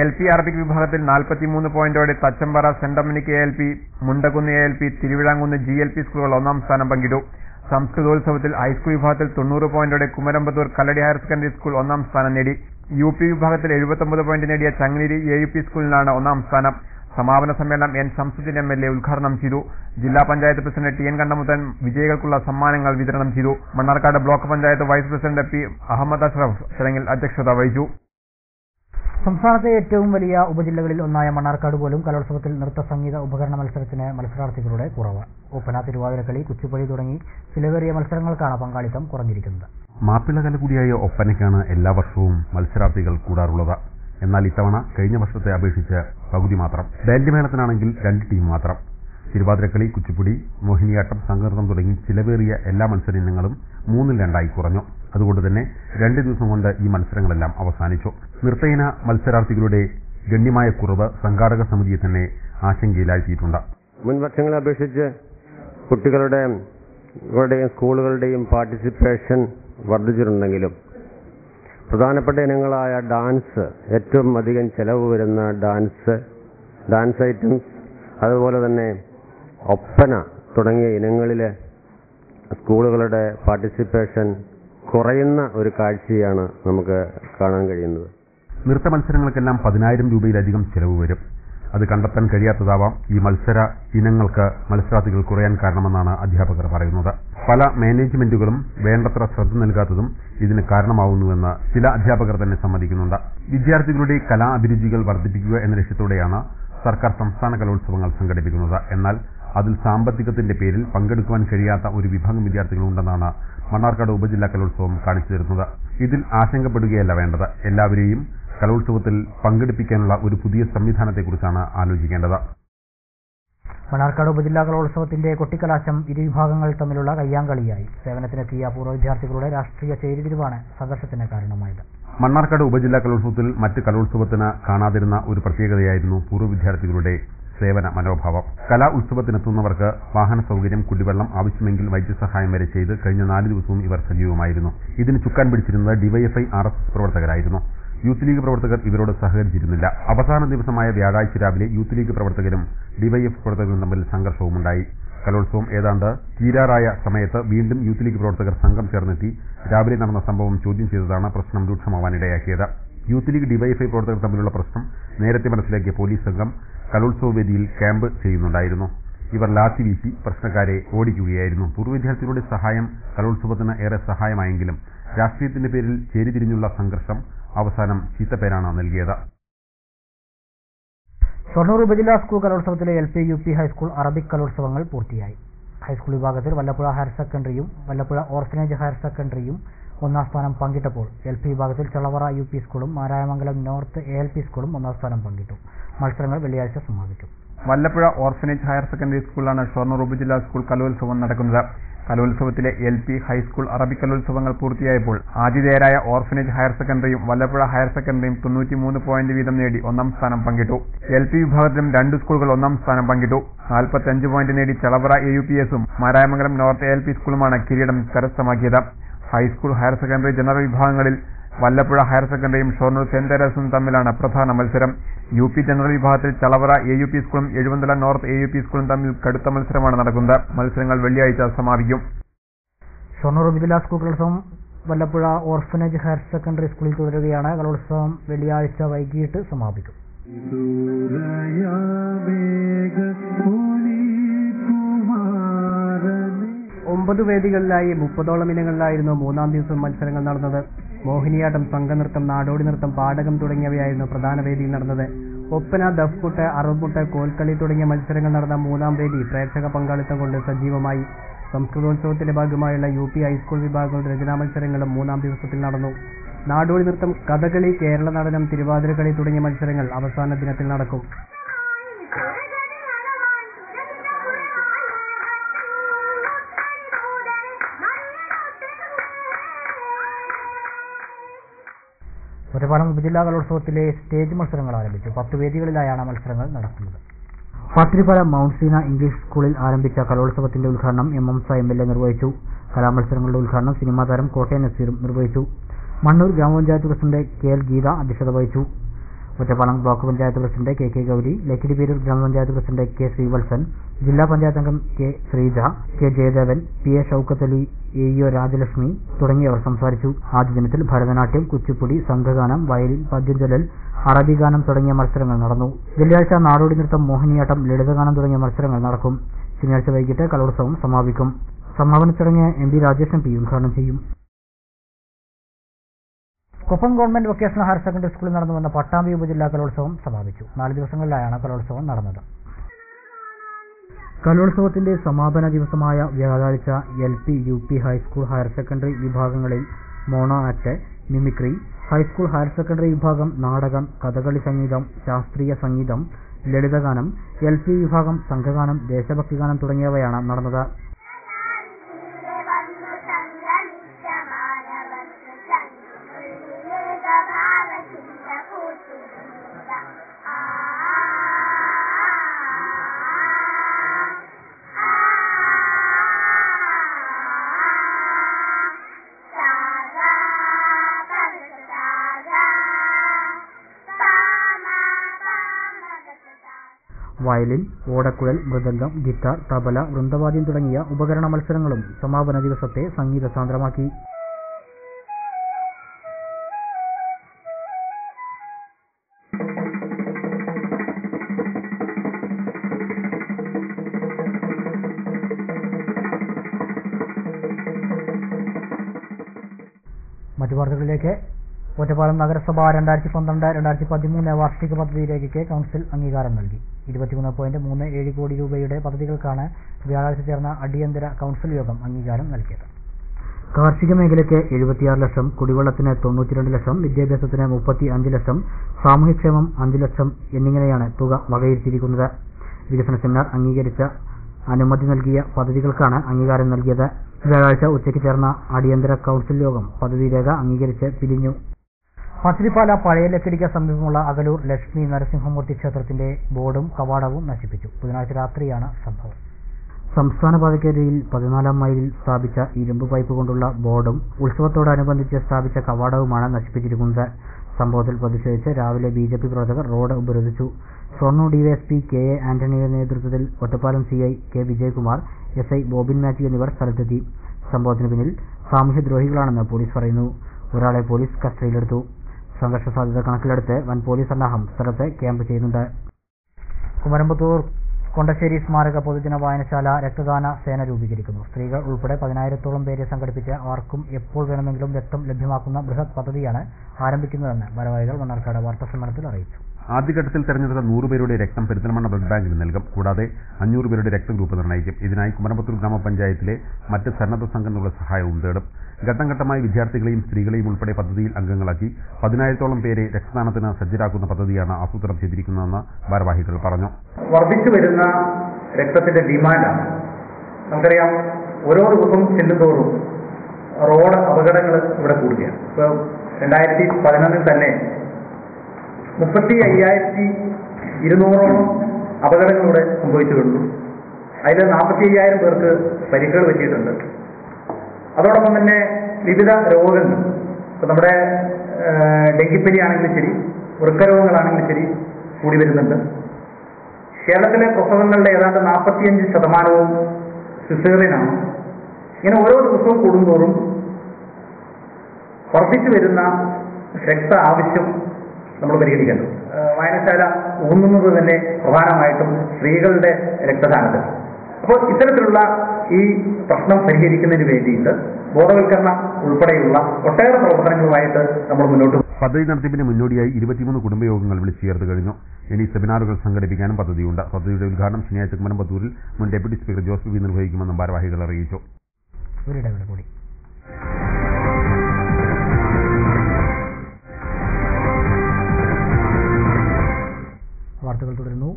LP അറബിക് വിഭാഗത്തിൽ 43 പോയിന്റോടെ Thachampara saint Dominic ALP, Mundakunnu ALP, Thiruvizhamkunnu GLP സ്കൂളുകൾ ഒന്നാം സ്ഥാനം പങ്കിട്ടു. സംസ്കൃതോത്സവത്തിൽ ഹൈസ്കൂൾ വിഭാഗത്തിൽ 90 പോയിന്റോടെ Kumaramputhur Kalladi higher secondary school ഒന്നാം സ്ഥാനം നേടി. UP വിഭാഗത്തിൽ 79 പോയിന്റ് നേടിയ ചങ്ങലേരി AUP സ്കൂളിനാണ് ഒന്നാം സ്ഥാനം. സമാപന സമ്മേളനം N. ശംസുദ്ദീൻ MLA ഉദ്ഘാടനം ചെയ്തു. ജില്ലാ പഞ്ചായത്ത് പ്രസിഡന്റ് TN കണ്ടമുത്തൻ വിജയികൾക്കുള്ള സമ്മാനങ്ങൾ വിതരണം ചെയ്തു. Mannarkkad block panchayat vice president P. Ahammed Ashraf ചടങ്ങിൽ അധ്യക്ഷത വഹിച്ചു. സംസ്ഥാനത്തെ ഏറ്റവും വലിയ ഉപജില്ലകളിൽ ഒന്നായ മണ്ണാർക്കാട് പോലും കലോത്സവത്തിൽ നൃത്ത സംഗീത ഉപകരണ മത്സരത്തിന് മത്സരാർത്ഥികളുടെ കുറവ്. ഒപ്പന, തിരുവാതിരക്കളി, കുച്ചിപ്പുഴി തുടങ്ങി ചിലവേറിയ മത്സരങ്ങൾക്കാണ് പങ്കാളിത്തം കുറഞ്ഞിരിക്കുന്നത്. മാപ്പിളകല കൂടിയായ ഒപ്പനയ്ക്കാണ് എല്ലാ വർഷവും മത്സരാർത്ഥികൾ കൂടാറുള്ളത്. എന്നാൽ ഇത്തവണ കഴിഞ്ഞ വർഷത്തെ അപേക്ഷിച്ച് പകുതി മാത്രം. ബാൻഡ് മേളത്തിനാണെങ്കിൽ 2 ടീം മാത്രം. തിരുവാതിരക്കളി, കുച്ചിപ്പുടി, മോഹിനിയാട്ടം, സങ്കീർത്തനം തുടങ്ങി ചിലവേറിയ എല്ലാ മത്സരയിനങ്ങളും 3-2 കുറഞ്ഞു. അതുകൊണ്ട് തന്നെ 2 ദിവസം കൊണ്ട് ഈ മത്സരങ്ങളെല്ലാം അവസാനിച്ചു. നൃത്തയിന മത്സരാർത്ഥികളുടെ ഗണ്യമായ കുറവ് സംഘാടക സമിതിയെ തന്നെ ആശങ്കയിലാഴ്ത്തിയിട്ടുണ്ട്. മുൻ വർഷങ്ങളെ അപേക്ഷിച്ച് കുട്ടികളുടെയും സ്കൂളുകളുടെയും പാർട്ടിസിപ്പേഷൻ വർദ്ധിച്ചിട്ടുണ്ടെങ്കിലും പ്രധാനപ്പെട്ട ഇനങ്ങളായ ഡാൻസ്, ഏറ്റവും അധികം ചെലവ് വരുന്ന ഡാൻസ് ഐറ്റംസ്, അതുപോലെ തന്നെ ഒപ്പന തുടങ്ങിയ ഇനങ്ങളിൽ സ്കൂളുകളുടെ പാർട്ടിസിപ്പേഷൻ കുറയുന്ന ഒരു കാഴ്ചയാണ് നമുക്ക് കാണാൻ കഴിയുന്നത്. നൃത്ത മത്സരങ്ങൾക്കെല്ലാം 10,000 രൂപയിലധികം ചെലവ് വരും. അത് കണ്ടെത്താൻ കഴിയാത്തതാവാം ഈ മത്സര ഇനങ്ങൾക്ക് മത്സരാർത്ഥികൾ കുറയാൻ കാരണമെന്നാണ് അധ്യാപകർ പറയുന്നത്. പല മാനേജ്മെന്റുകളും വേണ്ടത്ര ശ്രദ്ധ നൽകാത്തതും ഇതിന് കാരണമാവുന്നുവെന്ന് ചില അധ്യാപകർ തന്നെ സമ്മതിക്കുന്നുണ്ട്. വിദ്യാർത്ഥികളുടെ കലാ അഭിരുചികൾ വർദ്ധിപ്പിക്കുക എന്ന ലക്ഷ്യത്തോടെയാണ് സർക്കാർ സംസ്ഥാന കലോത്സവങ്ങൾ സംഘടിപ്പിക്കുന്നത്. എന്നാൽ അതിൽ സാമ്പത്തികത്തിന്റെ പേരിൽ പങ്കെടുക്കുവാൻ കഴിയാത്ത ഒരു വിഭാഗം വിദ്യാർത്ഥികളുണ്ടെന്നാണ് മണ്ണാർക്കാട് ഉപജില്ലാ കലോത്സവം കാണിച്ചു തരുന്നത്. ഇതിൽ ആശങ്കപ്പെടുകയല്ല വേണ്ടത്. എല്ലാവരെയും കലോത്സവത്തിൽ പങ്കെടുപ്പിക്കാനുള്ള ഒരു പുതിയ സംവിധാനത്തെക്കുറിച്ചാണ് ആലോചിക്കേണ്ടത്. മണ്ണാർക്കാട് ഉപജില്ലാ കലോത്സവത്തിന്റെ കൊട്ടിക്കലാശം ഇരുവിഭാഗങ്ങൾ തമ്മിലുള്ള കയ്യാങ്കളിയായി. സേവനത്തിനെത്തിയ പൂർവ്വ വിദ്യാർത്ഥികളുടെ രാഷ്ട്രീയ ചേരിതിരിവാണ് സംഘർഷത്തിന് കാരണമായത്. മണ്ണാർക്കാട് ഉപജില്ലാ കലോത്സവത്തിൽ മറ്റ് കലോത്സവത്തിന് കാണാതിരുന്ന ഒരു പ്രത്യേകതയായിരുന്നു പൂർവ്വ വിദ്യാർത്ഥികളുടെ സേവന മനോഭാവം. കലാ ഉത്സവത്തിനെത്തുന്നവർക്ക് വാഹന സൗകര്യം, കുടിവെള്ളം, ആവശ്യമെങ്കിൽ വൈദ്യസഹായം വരെ ചെയ്ത് കഴിഞ്ഞ 4 ദിവസവും ഇവർ സജീവമായിരുന്നു. ഇതിന് ചുക്കാൻ പിടിച്ചിരുന്നത് ഡിവൈഎഫ്ഐ RSS പ്രവർത്തകരായിരുന്നു. യൂത്ത് ലീഗ് പ്രവർത്തകർ ഇവരോട് സഹകരിച്ചിരുന്നില്ല. അവസാന ദിവസമായ വ്യാഴാഴ്ച രാവിലെ യൂത്ത് ലീഗ് പ്രവർത്തകരും ഡിവൈഎഫ് പ്രവർത്തകരും തമ്മിൽ സംഘർഷവുമുണ്ടായി. കലോത്സവം ഏതാണ്ട് തീരാറായ സമയത്ത് വീണ്ടും യൂത്ത് ലീഗ് പ്രവർത്തകർ സംഘം ചേർന്നെത്തി രാവിലെ നടന്ന സംഭവം ചോദ്യം ചെയ്തതാണ് പ്രശ്നം രൂക്ഷമാവാനിടയാക്കിയത്. യൂത്ത് ലീഗ് ഡിവൈഎഫ്ഐ പ്രവർത്തകർ തമ്മിലുള്ള പ്രശ്നം നേരത്തെ മനസ്സിലാക്കിയ പോലീസ് സംഘം കലോത്സവ വേദിയിൽ ക്യാമ്പ് ചെയ്യുന്നുണ്ടായിരുന്നു. ഇവർ ലാത്തി വീശി പ്രശ്നക്കാരെ ഓടിക്കുകയായിരുന്നു. പൂർവ്വ വിദ്യാർത്ഥികളുടെ സഹായം കലോത്സവത്തിന് ഏറെ സഹായമായെങ്കിലും രാഷ്ട്രീയത്തിന്റെ പേരിൽ ചേരിതിരിഞ്ഞുള്ള സംഘർഷം അവസാനം ചീത്തപ്പേരാണ് നൽകിയത്. ഷൊർണൂർ ഉപജില്ലാ സ്കൂൾ കലോത്സവത്തിലെ LP, UP, ഹൈസ്കൂൾ അറബിക് കലോത്സവങ്ങൾ പൂർത്തിയായി. ഹൈസ്കൂൾ വിഭാഗത്തിൽ വല്ലപ്പുഴ ഹയർ സെക്കൻഡറിയും വല്ലപ്പുഴ ഓർഫനേജ് ഹയർ സെക്കൻഡറിയും ഒന്നാം സ്ഥാനം പങ്കിട്ടപ്പോൾ LP വിഭാഗത്തിൽ ചളവറ UP സ്കൂളും മാരായമംഗലം നോർത്ത് ALP സ്കൂളും ഒന്നാം സ്ഥാനം പങ്കിട്ടു. മത്സരങ്ങൾ വെള്ളിയാഴ്ച സമാപിക്കും. വല്ലപ്പുഴ ഓർഫനേജ് ഹയർ സെക്കൻഡറി സ്കൂളിലാണ് ഷൊർണൂർ ഉപജില്ലാ സ്കൂൾ കലോത്സവം നടക്കുന്നത്. കലോത്സവത്തിലെ LP, ഹൈസ്കൂൾ അറബിക് കലോത്സവങ്ങൾ പൂർത്തിയായപ്പോൾ ആതിഥേയരായ ഓർഫനേജ് ഹയർ സെക്കൻഡറിയും വല്ലപ്പുഴ ഹയർ സെക്കൻഡറിയും 93 പോയിന്റ് വീതം നേടി ഒന്നാം സ്ഥാനം പങ്കിട്ടു. LP വിഭാഗത്തിലും 2 സ്കൂളുകൾ ഒന്നാം സ്ഥാനം പങ്കിട്ടു. 45 പോയിന്റ് നേടി ചളവറ AUPSും മാരായമംഗലം നോർത്ത് ALP സ്കൂളുമാണ് കിരീടം കരസ്ഥമാക്കിയത്. ഹൈസ്കൂൾ ഹയർ സെക്കൻഡറി ജനറൽ വിഭാഗങ്ങളിൽ വല്ലപ്പുഴ ഹയർ സെക്കൻഡറിയും ഷൊർണൂർ സെന്റ് തെരേസും തമ്മിലാണ് പ്രധാന മത്സരം. UP ജനറൽ വിഭാഗത്തിൽ ചളവറ AUP സ്കൂളും എഴുപന്തല നോർത്ത് AUP സ്കൂളും തമ്മിൽ കടുത്ത മത്സരമാണ് നടക്കുന്നത്. മത്സരങ്ങൾ വെള്ളിയാഴ്ച സമാപിക്കും. ഷൊർണൂർ ഉപജില്ലാ സ്കൂൾ കലോത്സവം വല്ലപ്പുഴ ഓർഫനേജ് ഹയർ സെക്കൻഡറി സ്കൂളിൽ തുടരുകയാണ്. കലോത്സവം വെള്ളിയാഴ്ച വൈകിട്ട് സമാപിക്കും. 9 വേദികളിലായി 30ഓളം ഇനങ്ങളിലായിരുന്നു 3ാം ദിവസം മത്സരങ്ങൾ നടന്നത്. മോഹിനിയാട്ടം, സംഘനൃത്തം, നാടോടി നൃത്തം, പാടകം തുടങ്ങിയവയായിരുന്നു പ്രധാന വേദിയിൽ നടന്നത്. ഒപ്പന, ദഫ്മുട്ട്, അറുമുട്ട്, കോൽക്കളി തുടങ്ങിയ മത്സരങ്ങൾ നടന്ന 3ാം വേദി പ്രേക്ഷക പങ്കാളിത്തം കൊണ്ട് സജീവമായി. സംസ്കൃതോത്സവത്തിന്റെ ഭാഗമായുള്ള UP ഹൈസ്കൂൾ വിഭാഗങ്ങളുടെ രചനാ മത്സരങ്ങളും 3ാം ദിവസത്തിൽ നടന്നു. നാടോടി നൃത്തം, കഥകളി, കേരള നടനം, തിരുവാതിരക്കളി തുടങ്ങിയ മത്സരങ്ങൾ അവസാന ദിനത്തിൽ നടക്കും. ഒറ്റപ്പാലം ഉപജില്ലാ കലോത്സവത്തിലെ സ്റ്റേജ് മത്സരങ്ങൾ ആരംഭിച്ചു. 10 വേദികളിലായാണ് മത്സരങ്ങൾ നടക്കുന്നത്. പത്തിരിപ്പാലം മൗണ്ട് സീന ഇംഗ്ലീഷ് സ്കൂളിൽ ആരംഭിച്ച കലോത്സവത്തിന്റെ ഉദ്ഘാടനം MM MLA നിർവഹിച്ചു. കലാമത്സരങ്ങളുടെ ഉദ്ഘാടനം സിനിമാ താരം കോട്ടയം നസീറും നിർവഹിച്ചു. മണ്ണൂർ ഗ്രാമപഞ്ചായത്ത് പ്രസിഡന്റ് KL ഗീത അധ്യക്ഷത വഹിച്ചു. Ottapalam block panchayat president KK Gowri, Lakkidi Peroor grama panchayat president K Sreevalsan, ജില്ലാ പഞ്ചായത്ത് അംഗം K Sreeja, K Jayadevan, PA Shoukath Ali, AEO Rajalakshmi തുടങ്ങിയവർ സംസാരിച്ചു. ആദ്യ ദിനത്തിൽ ഭരതനാട്യം, കുച്ചിപ്പുടി, സംഘഗാനം, വയലിൻ, പദ്യചൊല്ലൽ, അറബി ഗാനം തുടങ്ങിയ മത്സരങ്ങൾ നടന്നു. വെള്ളിയാഴ്ച നാടോടി നൃത്തം, മോഹിനിയാട്ടം, ലളിതഗാനം തുടങ്ങിയ മത്സരങ്ങൾ നടക്കും. ശനിയാഴ്ച വൈകിട്ട് കലോത്സവം സമാപിക്കും. സമാപന ചടങ്ങ് MP രാജേഷ് MP ഉദ്ഘാടനം ചെയ്യും. Koppam government vocational higher secondary സ്കൂളിൽ നടന്നു വന്ന പട്ടാമ്പി ഉപജില്ലാ കലോത്സവം സമാപിച്ചു. 4 ദിവസങ്ങളിലായാണ് കലോത്സവം നടന്നത്. കലോത്സവത്തിന്റെ സമാപന ദിവസമായ വ്യാഴാഴ്ച LP, UP, high school higher secondary വിഭാഗങ്ങളിൽ mono act, mimicry, high school higher secondary വിഭാഗം നാടകം, കഥകളി സംഗീതം, ശാസ്ത്രീയ സംഗീതം, ലളിതഗാനം, LP വിഭാഗം സംഘഗാനം, ദേശഭക്തിഗാനം തുടങ്ങിയവയാണ് നടന്നത്. വയലിൻ, ഓടക്കുഴൽ, മൃദംഗം, ഗിറ്റാർ, തബല, വൃന്ദവാദ്യം തുടങ്ങിയ ഉപകരണ മത്സരങ്ങളും സമാപന ദിവസത്തെ സംഗീത സാന്ദ്രമാക്കി. മറ്റു വാർത്തകളിലേക്ക്. ഒറ്റപ്പാലം നഗരസഭ 2012-2013 വാർഷിക പദ്ധതി രേഖയ്ക്ക് കൗൺസിൽ അംഗീകാരം നൽകി. 23.37 കോടി രൂപയുടെ പദ്ധതികൾക്കാണ് വ്യാഴാഴ്ച ചേർന്ന അടിയന്തര കൗൺസിൽ യോഗം അംഗീകാരം നൽകിയത്. കാർഷിക മേഖലയ്ക്ക് 76 ലക്ഷം, കുടിവെള്ളത്തിന് 92 ലക്ഷം, വിദ്യാഭ്യാസത്തിന് 35 ലക്ഷം, സാമൂഹ്യക്ഷേമം 5 ലക്ഷം എന്നിങ്ങനെയാണ് തുക വകയിരുത്തിയിരിക്കുന്നത്. വികസന സെമിനാർ അംഗീകരിച്ച അനുമതി നൽകിയ പദ്ധതികൾക്കാണ് അംഗീകാരം നൽകിയത്. വ്യാഴാഴ്ച ഉച്ചയ്ക്ക് ചേർന്ന അടിയന്തര കൗൺസിൽ യോഗം പദ്ധതി രേഖ അംഗീകരിച്ച് പിരിഞ്ഞു. പത്തിരിപ്പാല പഴയ ലക്കിടിക്ക് സമീപമുള്ള അകലൂർ ലക്ഷ്മി നരസിംഹമൂർത്തി ക്ഷേത്രത്തിന്റെ ബോർഡും കവാടവും നശിപ്പിച്ചു. ബുധനാഴ്ച രാത്രിയാണ് സംഭവം. സംസ്ഥാന പാതയ്ക്കരികിൽ 14-ാം മൈലിൽ സ്ഥാപിച്ച ഇരുമ്പ് പൈപ്പ് കൊണ്ടുള്ള ബോർഡും ഉത്സവത്തോടനുബന്ധിച്ച് സ്ഥാപിച്ച കവാടവുമാണ് നശിപ്പിച്ചിരിക്കുന്നത്. സംഭവത്തിൽ പ്രതിഷേധിച്ച് രാവിലെ BJP പ്രവർത്തകർ റോഡ് ഉപരോധിച്ചു. ഷൊർണൂർ ഡിവൈഎസ്പി KA ആന്റണിയുടെ നേതൃത്വത്തിൽ Ottapalam CI K Vijayakumar, SI bobbin Mathew എന്നിവർ സ്ഥലത്തെത്തി. സംഭവത്തിന് പിന്നിൽ സാമൂഹ്യദ്രോഹികളാണെന്ന് പോലീസ് പറയുന്നു. ഒരാളെ പോലീസ് കസ്റ്റഡിയിലെടുത്തു. സംഘർഷ സാധ്യത കണക്കിലെടുത്ത് വൻ പോലീസ് സന്നാഹം സ്ഥലത്ത് ക്യാമ്പ് ചെയ്യുന്നുണ്ട്. കുമരമ്പത്തൂർ കൊണ്ടശ്ശേരി സ്മാരക പൊതുജന വായനശാല രക്തദാന സേന രൂപീകരിക്കുന്നു. സ്ത്രീകൾ ഉൾപ്പെടെ 10,000-ഓളം പേരെ സംഘടിപ്പിച്ച് ആർക്കും എപ്പോൾ വേണമെങ്കിലും രക്തം ലഭ്യമാക്കുന്ന ബൃഹത് പദ്ധതിയാണ് ആരംഭിക്കുന്നതെന്ന് ഭാരവാഹികൾ മണ്ണാർക്കാട് വാർത്താസമ്മേളനത്തിൽ അറിയിച്ചു. ആദ്യഘട്ടത്തിൽ തെരഞ്ഞെടുത്ത 100 പേരുടെ രക്തം പെരിന്തൽമണ്ണ ബ്ലഡ് ബാങ്കിന് നൽകും. കൂടാതെ 500 പേരുടെ രക്തഗ്രൂപ്പ് നിർണ്ണയിക്കും. ഇതിനായി കുമരമ്പത്തൂർ ഗ്രാമപഞ്ചായത്തിലെ മറ്റ് സന്നദ്ധ സംഘങ്ങളുടെ സഹായവും തേടും. ഘട്ടം ഘട്ടമായി വിദ്യാർത്ഥികളെയും സ്ത്രീകളെയും ഉൾപ്പെടെ പദ്ധതിയിൽ അംഗങ്ങളാക്കി 10,000-ഓളം പേരെ രക്തദാനത്തിന് സജ്ജരാക്കുന്ന പദ്ധതിയാണ് ആസൂത്രണം ചെയ്തിരിക്കുന്നതെന്ന് ഭാരവാഹികൾ പറഞ്ഞു. വർദ്ധിച്ചു വരുന്ന രക്തത്തിന്റെ ഡിമാൻഡാണ്. നമുക്കറിയാം, ഓരോ ദിവസവും ചെല്ലുന്തോറും റോഡ് അപകടങ്ങൾ ഇവിടെ കൂടുകയാണ്. ഇപ്പോൾ 2011 തന്നെ 35,200-ഓളം അപകടങ്ങൾ ഇവിടെ സംഭവിച്ചു കഴിഞ്ഞു. അതിൽ 45,000 പേർക്ക് പരിക്കുകൾ പറ്റിയിട്ടുണ്ട്. അതോടൊപ്പം തന്നെ വിവിധ രോഗങ്ങൾ, ഇപ്പം നമ്മുടെ ഡെങ്കിപ്പനി ആണെങ്കിലും ശരി, വൃക്കരോഗങ്ങളാണെങ്കിലും ശരി കൂടി വരുന്നുണ്ട്. കേരളത്തിലെ പ്രസവങ്ങളുടെ ഏതാണ്ട് 45% സിസേറിയനാണ്. ഇങ്ങനെ ഓരോ ദിവസവും കൂടുന്തോറും വർദ്ധിച്ചു വരുന്ന രക്ത ആവശ്യം നമ്മൾ പരിഗണിക്കണം. വായനശാല ഊന്നുന്നത് തന്നെ പ്രധാനമായിട്ടും സ്ത്രീകളുടെ രക്തദാനത്തിൽ. അപ്പോൾ ഇത്തരത്തിലുള്ള ഈ പ്രശ്നം പരിഹരിക്കുന്നതിന് വേണ്ടിയിട്ട് ബോധവൽക്കരണം ഉൾപ്പെടെയുള്ള ഒട്ടേറെ പ്രവർത്തനങ്ങളുമായിട്ട് നമ്മൾ മുന്നോട്ട് പോകും. പദ്ധതി നടത്തിപ്പിന് മുന്നോടിയായി 23 കുടുംബയോഗങ്ങൾ വിളിച്ചു ചേർത്ത് കഴിഞ്ഞു. ഇനി സെമിനാറുകൾ സംഘടിപ്പിക്കാനും പദ്ധതിയുണ്ട്. പദ്ധതിയുടെ ഉദ്ഘാടനം ശനിയാഴ്ച കുമരമ്പത്തൂരിൽ മുൻ ഡെപ്യൂട്ടി സ്പീക്കർ ജോസ് ബി നിർവഹിക്കുമെന്നും ഭാരവാഹികൾ അറിയിച്ചു. വാർത്തകൾ തുടരുന്നു.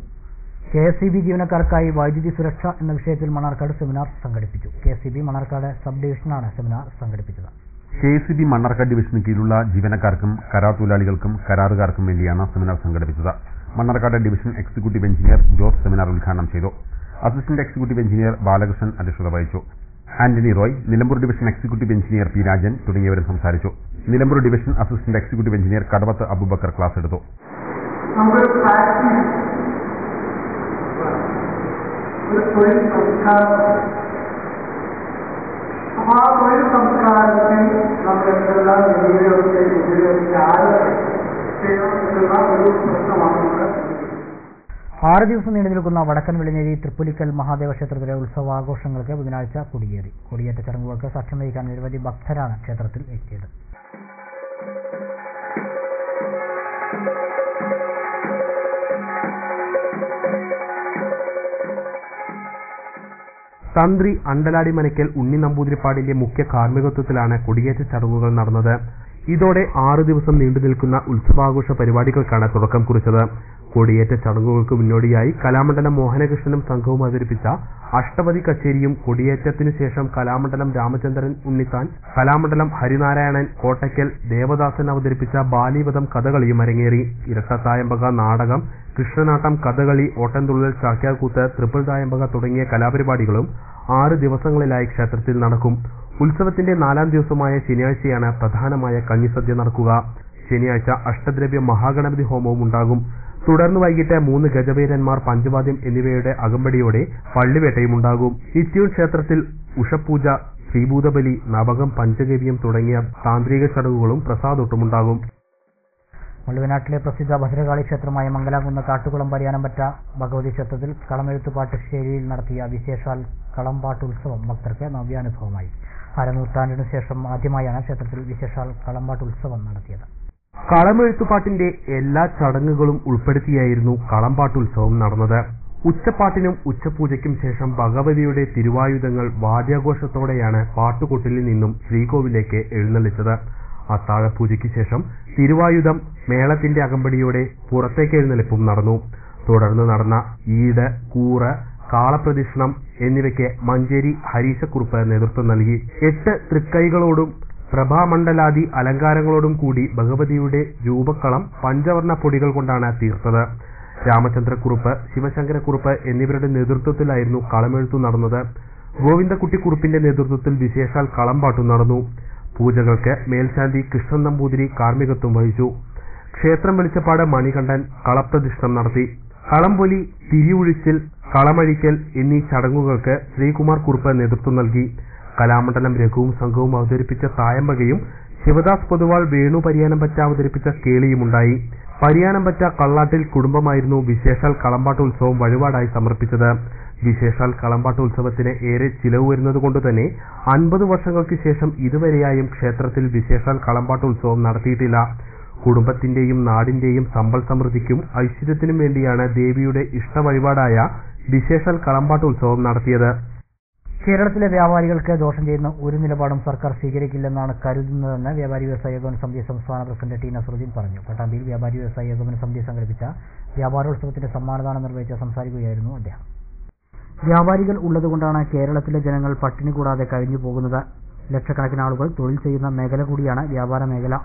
KSEB ജീവനക്കാർക്കായി വൈദ്യുതി സുരക്ഷ എന്ന വിഷയത്തിൽ മണ്ണാർക്കാട് സെമിനാർ സംഘടിപ്പിച്ചു. KSEB മണ്ണാർക്കാട് സബ് ഡിവിഷനാണ് സെമിനാർ സംഘടിപ്പിച്ചത്. KSEB മണ്ണാർക്കാട് ഡിവിഷന് കീഴിലുള്ള ജീവനക്കാർക്കും കരാർ തൊഴിലാളികൾക്കും കരാറുകാർക്കും വേണ്ടിയാണ് സെമിനാർ സംഘടിപ്പിച്ചത്. Mannarkkad division executive engineer Jose seminar ഉദ്ഘാടനം ചെയ്തു. അസിസ്റ്റന്റ് എക്സിക്യൂട്ടീവ് എഞ്ചിനീയർ ബാലകൃഷ്ണൻ അധ്യക്ഷത വഹിച്ചു. Antony Roy, Nilambur division executive engineer P Rajan തുടങ്ങിയവരും സംസാരിച്ചു. Nilambur division assistant executive engineer Kadavath Aboobacker class എടുത്തു. തൊഴിൽ സംസ്കാരത്തിൽ നമ്മൾ എന്തെല്ലാം ഒരു പ്രശ്നമാണ്. 6 ദിവസം നീണ്ടു നിൽക്കുന്ന വടക്കൻ വെളിനേരി തൃപ്പുലിക്കൽ മഹാദേവ ക്ഷേത്രത്തിലെ ഉത്സവാഘോഷങ്ങൾക്ക് ബുധനാഴ്ച കൊടിയേറി. കൊടിയേറ്റ ചടങ്ങുകൾക്ക് സാക്ഷ്യം വഹിക്കാൻ നിരവധി ഭക്തരാണ് ക്ഷേത്രത്തിൽ എത്തിയത്. തന്ത്രി അണ്ടലാടി മനയ്ക്കൽ ഉണ്ണി നമ്പൂതിരിപ്പാടിന്റെ മുഖ്യ കാർമ്മികത്വത്തിലാണ് കൊടിയേറ്റ ചടങ്ങുകൾ നടന്നത്. ഇതോടെ 6 ദിവസം നീണ്ടു നിൽക്കുന്ന ഉത്സവാഘോഷ പരിപാടികൾക്കാണ് തുടക്കം കുറിച്ചത്. കൊടിയേറ്റ ചടങ്ങുകൾക്ക് മുന്നോടിയായി കലാമണ്ഡലം മോഹനകൃഷ്ണനും സംഘവും അവതരിപ്പിച്ച അഷ്ടപതി കച്ചേരിയും, കൊടിയേറ്റത്തിനു ശേഷം കലാമണ്ഡലം രാമചന്ദ്രൻ ഉണ്ണിത്താൻ, കലാമണ്ഡലം ഹരിനാരായണൻ കോട്ടയ്ക്കൽ ദേവദാസൻ അവതരിപ്പിച്ച ബാലിവധം കഥകളിയും അരങ്ങേറി. ഇരട്ടത്തായമ്പക, നാടകം, കൃഷ്ണനാട്ടം, കഥകളി, ഓട്ടൻതുള്ളൽ, ചാക്യാർകൂത്ത്, ട്രിപ്പിൾ തായമ്പക തുടങ്ങിയ കലാപരിപാടികളും 6 ദിവസങ്ങളിലായി ക്ഷേത്രത്തിൽ നടക്കും. ഉത്സവത്തിന്റെ 4ാം ദിവസമായ ശനിയാഴ്ചയാണ് പ്രധാനമായ കഞ്ഞിസദ്യ നടക്കുക. ശനിയാഴ്ച അഷ്ടദ്രവ്യ മഹാഗണപതി ഹോമവും ഉണ്ടാകും. തുടർന്ന് വൈകിട്ട് 3 ഗജവീരന്മാർ, പഞ്ചവാദ്യം എന്നിവയുടെ അകമ്പടിയോടെ പള്ളിവേട്ടയും ഉണ്ടാകും. നിത്യൂൺ ക്ഷേത്രത്തിൽ ഉഷപൂജ, ശ്രീഭൂതബലി, നവകം, പഞ്ചഗവ്യം തുടങ്ങിയ താന്ത്രിക ചടങ്ങുകളും പ്രസാദൊട്ടുമുണ്ടാകും. മുള്ളുവനാട്ടിലെ പ്രസിദ്ധ ഭദ്രകാളി ക്ഷേത്രമായ മംഗലാകുന്ന കാട്ടുകുളം പരിയാനംപറ്റ ഭഗവതി ക്ഷേത്രത്തിൽ കളമെഴുത്തുപാട്ട് ശൈലിയിൽ നടത്തിയ വിശേഷാൽ കളംപാട്ടുത്സവം ഭക്തർക്ക് നവ്യാനുഭവമായി. അരനൂറ്റാണ്ടിനു ശേഷം ആദ്യമായാണ് ക്ഷേത്രത്തിൽ വിശേഷാൽ കളംപാട്ടുത്സവം നടത്തിയത്. കളമെഴുത്തുപാട്ടിന്റെ എല്ലാ ചടങ്ങുകളും ഉൾപ്പെടുത്തിയായിരുന്നു കളംപാട്ടുത്സവം നടന്നത്. ഉച്ചപ്പാട്ടിനും ഉച്ചപൂജയ്ക്കും ശേഷം ഭഗവതിയുടെ തിരുവായുധങ്ങൾ വാദ്യാഘോഷത്തോടെയാണ് പാട്ടുകൊട്ടിലിൽ നിന്നും ശ്രീകോവിലേക്ക് എഴുന്നള്ളിച്ചത്. അത്താഴപൂജയ്ക്ക് ശേഷം തിരുവായുധം മേളത്തിന്റെ അകമ്പടിയോടെ പുറത്തേക്ക് എഴുന്നള്ളിപ്പും നടന്നു. തുടർന്ന് നടന്ന ഈട്, കൂറ്, കാളപ്രദക്ഷിണം എന്നിവയ്ക്ക് മഞ്ചേരി ഹരീശക്കുറുപ്പ് നേതൃത്വം നൽകി. 8 തൃക്കൈകളോടും പ്രഭാമണ്ഡലാദി അലങ്കാരങ്ങളോടും കൂടി ഭഗവതിയുടെ രൂപക്കളം പഞ്ചവർണ്ണ പൊടികൾ കൊണ്ടാണ് തീർത്തത്. രാമചന്ദ്രക്കുറുപ്പ്, ശിവശങ്കരക്കുറുപ്പ് എന്നിവരുടെ നേതൃത്വത്തിലായിരുന്നു കളമെഴുത്തു നടന്നത്. ഗോവിന്ദക്കുട്ടിക്കുറുപ്പിന്റെ നേതൃത്വത്തിൽ വിശേഷാൽ കളംപാട്ടും നടന്നു. പൂജകൾക്ക് മേൽശാന്തി കൃഷ്ണൻ നമ്പൂതിരി കാർമ്മികത്വം വഹിച്ചു. ക്ഷേത്രം വെളിച്ചപ്പാട് മണികണ്ഠൻ കളപ്രദക്ഷിണം നടത്തി. കളംപൊലി, തിരിയൊഴിച്ചിൽ, കളമഴിക്കൽ എന്നീ ചടങ്ങുകൾക്ക് ശ്രീകുമാർ കുറുപ്പ് നേതൃത്വം നൽകി. കലാമണ്ഡലം രഘുവും സംഘവും അവതരിപ്പിച്ച തായമ്പകയും ശിവദാസ് പൊതുവാൾ വേണു പരിയാനംപറ്റ അവതരിപ്പിച്ച കേളിയുമുണ്ടായി. പരിയാനംപറ്റ കള്ളാട്ടിൽ കുടുംബമായിരുന്നു വിശേഷാൽ കളംപാട്ടുത്സവം വഴിപാടായി സമർപ്പിച്ചത്. വിശേഷാൽ കളംപാട്ടുത്സവത്തിന് ഏറെ ചിലവ് വരുന്നതുകൊണ്ടുതന്നെ 50 വർഷങ്ങൾക്ക് ശേഷം ഇതുവരെയായും ക്ഷേത്രത്തിൽ വിശേഷാൽ കളംപാട്ടുത്സവം നടത്തിയിട്ടില്ല. കുടുംബത്തിന്റെയും നാടിന്റെയും സമ്പൽ സമൃദ്ധിക്കും ഐശ്വര്യത്തിനും വേണ്ടിയാണ് ദേവിയുടെ ഇഷ്ടവഴിപാടായ വിശേഷാൽ കളംപാട്ടുത്സവം നടത്തിയത്. കേരളത്തിലെ വ്യാപാരികൾക്ക് ദോഷം ചെയ്യുന്ന ഒരു നിലപാടും സർക്കാർ സ്വീകരിക്കില്ലെന്നാണ് കരുതുന്നതെന്ന് വ്യാപാരി വ്യവസായ ഏകോപന സമിതി സംസ്ഥാന പ്രസിഡന്റ് ടി നസറുദ്ദീൻ പറഞ്ഞു. പട്ടാമ്പിയിൽ വ്യാപാരി വ്യവസായ ഏകോപന സമിതി സംഘടിപ്പിച്ച വ്യാപാരോത്സവത്തിന്റെ സമ്മാനദാനം നിർവഹിച്ച് സംസാരിക്കുകയായിരുന്നു അദ്ദേഹം. വ്യാപാരികൾ ഉള്ളതുകൊണ്ടാണ് കേരളത്തിലെ ജനങ്ങൾ പട്ടിണി കൂടാതെ കഴിഞ്ഞു പോകുന്നത്. ലക്ഷക്കണക്കിന് ആളുകൾ തൊഴിൽ ചെയ്യുന്ന മേഖല കൂടിയാണ് വ്യാപാര മേഖല.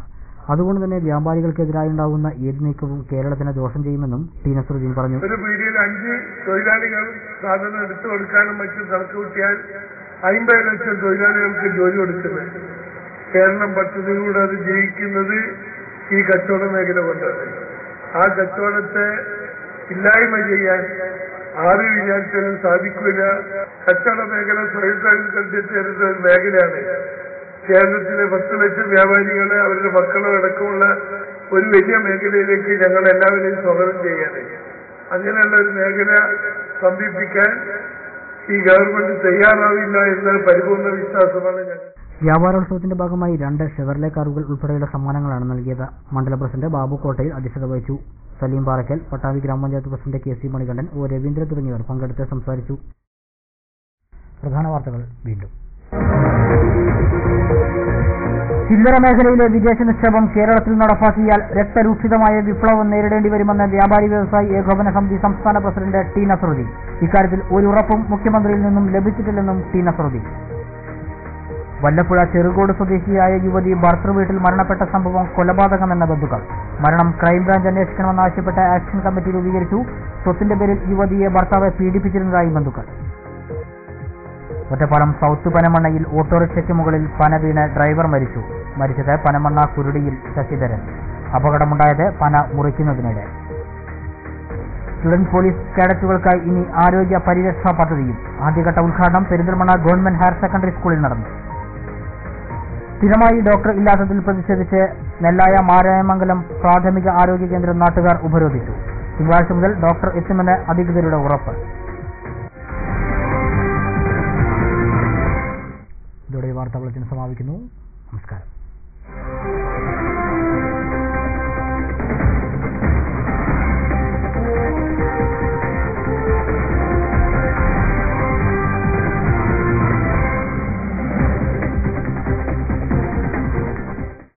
അതുകൊണ്ട് തന്നെ വ്യാപാരികൾക്കെതിരായുണ്ടാകുന്ന ഏത് നീക്കവും കേരളത്തിന് ദോഷം ചെയ്യുമെന്നും ടി നസറുദ്ദീൻ പറഞ്ഞു. ഒരു പീടികയിൽ 5 തൊഴിലാളികൾ സാധനം എടുത്തു കൊടുക്കാനും മറ്റും കണക്ക് കൂട്ടിയാൽ 50 ലക്ഷം തൊഴിലാളികൾക്ക് ജോലി കൊടുക്കുന്നത്. കേരളം പദ്ധതിയിലൂടെ അത് ജയിക്കുന്നത് ഈ കച്ചവട മേഖല കൊണ്ടാണ്. ആ കച്ചവടത്തെ ഇല്ലായ്മ ചെയ്യാൻ ആര് വിചാരിച്ചാലും സാധിക്കില്ല. കച്ചവട മേഖല സ്വയം തൊഴിൽ കണ്ടെത്തിയിരുന്ന ഒരു മേഖലയാണ്. കേരളത്തിലെ 10 ലക്ഷം വ്യാപാരികളെ അവരുടെ മക്കളെ അടക്കമുള്ള ഒരു വലിയ മേഖലയിലേക്ക് ഞങ്ങൾ എല്ലാവരെയും സ്വാഗതം ചെയ്യാണ്. അങ്ങനെയുള്ള ഒരു മേഖല സംരക്ഷിക്കാൻ ഈ ഗവൺമെന്റ് തയ്യാറാവില്ല എന്ന പരിപൂർണ്ണ വിശ്വാസമാണ് ഞങ്ങൾ. വ്യാപാരോത്സവത്തിന്റെ ഭാഗമായി 2 ഷെവർലെ കാറുകൾ ഉൾപ്പെടെയുള്ള സമ്മാനങ്ങളാണ് നൽകിയത്. മണ്ഡലം പ്രസിഡന്റ് ബാബു കോട്ടയിൽ അധ്യക്ഷത വഹിച്ചു. സലീം പാറക്കൽ, പട്ടാമ്പി ഗ്രാമപഞ്ചായത്ത് president K C Manikandan, O Raveendran തുടങ്ങിയവർ പങ്കെടുത്ത് സംസാരിച്ചു. പ്രധാന വാർത്തകൾ വീണ്ടും. ചില്ലറ മേഖലയിലെ വിദേശ നിക്ഷേപം കേരളത്തിൽ നടപ്പാക്കിയാൽ രക്തരൂക്ഷിതമായ വിപ്ലവം നേരിടേണ്ടി വരുമെന്ന് വ്യാപാരി വ്യവസായി ഏകോപന സമിതി സംസ്ഥാന പ്രസിഡന്റ് ടി നസറുദ്ദീൻ. ഇക്കാര്യത്തിൽ ഒരു ഉറപ്പും മുഖ്യമന്ത്രിയിൽ നിന്നും ലഭിച്ചിട്ടില്ലെന്നും ടി നസറുദ്ദീൻ. വല്ലപ്പുഴ ചെറുകോട് സ്വദേശിയായ യുവതി ഭർത്തൃവീട്ടിൽ മരണപ്പെട്ട സംഭവം കൊലപാതകമെന്ന ബന്ധുക്കൾ. മരണം ക്രൈംബ്രാഞ്ച് അന്വേഷിക്കണമെന്നാവശ്യപ്പെട്ട് ആക്ഷൻ കമ്മിറ്റി രൂപീകരിച്ചു. സ്വത്തിന്റെ പേരിൽ യുവതിയെ ഭർത്താവ് പീഡിപ്പിച്ചിരുന്നതായി ബന്ധുക്കൾ. ഒറ്റപ്പാലം സൗത്ത് പനമണ്ണയിൽ ഓട്ടോറിക്ഷയ്ക്ക് മുകളിൽ പന വീണ് ഡ്രൈവർ മരിച്ചു. മരിച്ചത് പനമണ്ണ കുരുടിയിൽ ശശിധരൻ. അപകടമുണ്ടായത് പന മുറിക്കുന്നതിനിടെ. സ്റ്റുഡന്റ് പോലീസ് കേഡറ്റുകൾക്കായി ഇനി ആരോഗ്യ പരിരക്ഷാ പദ്ധതിയും. ആദ്യഘട്ട ഉദ്ഘാടനം പെരിന്തൽമണ്ണ ഗവൺമെന്റ് ഹയർ സെക്കൻഡറി സ്കൂളിൽ നടന്നു. സ്ഥിരമായി ഡോക്ടർ ഇല്ലാത്തതിൽ പ്രതിഷേധിച്ച് നെല്ലായ മാരായമംഗലം പ്രാഥമിക ആരോഗ്യ കേന്ദ്രം നാട്ടുകാർ ഉപരോധിച്ചു. തിങ്കളാഴ്ച മുതൽ ഡോക്ടർ എത്തുമെന്ന് അധികൃതരുടെ ഉറപ്പ്. ഇതോടെ വാർത്താ ബുള്ളറ്റിൻ സമാപിക്കുന്നു. നമസ്കാരം.